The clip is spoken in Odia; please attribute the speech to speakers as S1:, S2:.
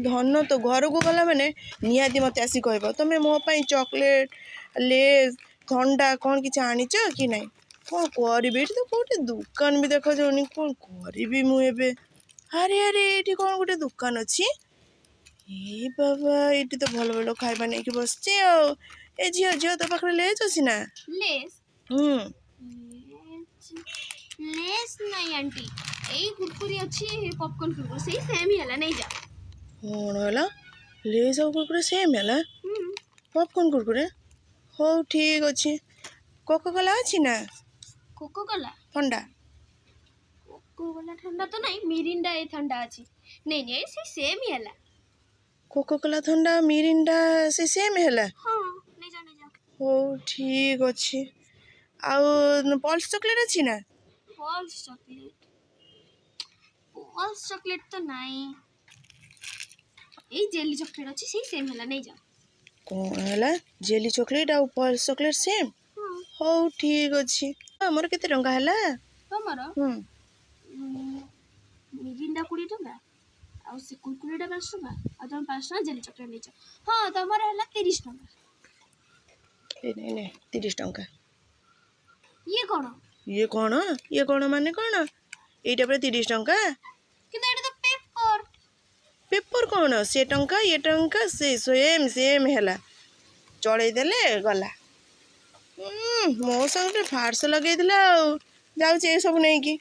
S1: ଧନ ତ ଘରକୁ ଗଲା ମାନେ ନିହାତି ମୋତେ ଆସି କହିବ ତମେ ମୋ ପାଇଁ ଚକୋଲେଟ୍ ଲେସ୍ ଥଣ୍ଡା କ'ଣ କିଛି ଆଣିଛ କି ନାହିଁ। କ'ଣ କରିବି ଏଠି ତ କେଉଁଠି ଦୋକାନ ବି ଦେଖାଯାଉନି। କ'ଣ କରିବି ମୁଁ ଏବେ। ଆରେ ଆରେ ଏଇଠି କ'ଣ ଗୋଟେ ଦୋକାନ ଅଛି। ଏ ବାବା ଏଇଠି ତ ଭଲ ଭଲ ଖାଇବା ନେଇକି ବସିଛି ଆଉ। ଏ ଝିଅ ଝିଅ ତୋ ପାଖରେ ଲେସ୍ ଅଛି ନା?
S2: ଲେସ୍ ଲେସ୍ ନାହିଁ ଆଣ୍ଟି, ଏଇ କୁରକୁରି ଅଛି ପପକର୍ନ କୁରକୁରି ସେଇ ସେମ୍ ହି ହେଲା ନେଇଯା।
S1: କ'ଣ ହେଲା? ଲେସ୍ ଆଉ କୁରକୁରେ ସେମ୍ ହେଲା? ପପକର୍ନ କୁରକୁରେ ହଉ ଠିକ୍ ଅଛି। କୋକାକୋଲା ଅଛି ନା?
S2: କୋକାକୋଲା
S1: ଥଣ୍ଡା
S2: କୋକାକୋଲା ଥଣ୍ଡା ତ ନାହିଁ, ମିରିଣ୍ଡା ଏ ଥଣ୍ଡା ଅଛି। ନେଇ ନେ ସେଇ ସେମ୍ ହି ହେଲା।
S1: କୋକାକୋଲା ଥଣ୍ଡା ମିରିଣ୍ଡା ସେ ସେମ୍ ହେଲା?
S2: ହଁ ନେଇଯା ନେଇଯା।
S1: ହଉ ଠିକ୍ ଅଛି। ଆଉ ପଲ୍ସ ଚକୋଲେଟ୍ ଅଛି ନା?
S2: ପଲ୍ସ ଚକୋଲେଟ୍ ତ ନାହିଁ, ଏଇ ଜେଲି ଚକୋଲେଟ୍ ଅଛି ସେଇ ସେମ୍ ହେଲା ନେଇଯା।
S1: କ'ଣ ହେଲା? ଜେଲି ଚକୋଲେଟ୍ ଆଉ ପଲ୍ସ ଚକୋଲେଟ୍ ସେମ୍? ହଉ ଠିକ୍ ଅଛି। ଆମର କେତେ ଟଙ୍କା ହେଲା?
S2: ତମର ମିରିଣ୍ଡା 20 ଟଙ୍କା, ଆଉ ସେ କୁରକୁରିଟା 5 ଟଙ୍କା, ଆଉ ତମେ 5 ଟଙ୍କା ଜେଲି ଚକୋଲେଟ୍ ନେଇଛ। ହଁ ତମର ହେଲା 30 ଟଙ୍କା।
S1: ନେ 30 ଟଙ୍କା।
S2: ଇଏ କ'ଣ?
S1: ଇଏ କ'ଣ ମାନେ କ'ଣ? ଏଇଟା ପୁରା 30 ଟଙ୍କା।
S2: କିନ୍ତୁ ଏଇଟା ତ ପେପର।
S1: ପେପର କ'ଣ? ସେ ଟଙ୍କା ଇଏ ଟଙ୍କା ସେ ସେମ୍ ହେଲା। ଚଳେଇ ଦେଲେ ଗଲା। ମୋ ସାଙ୍ଗରେ ଫାର୍ସ ଲଗେଇଥିଲା ଆଉ। ଯାଉଛି ଏସବୁ ନେଇକି।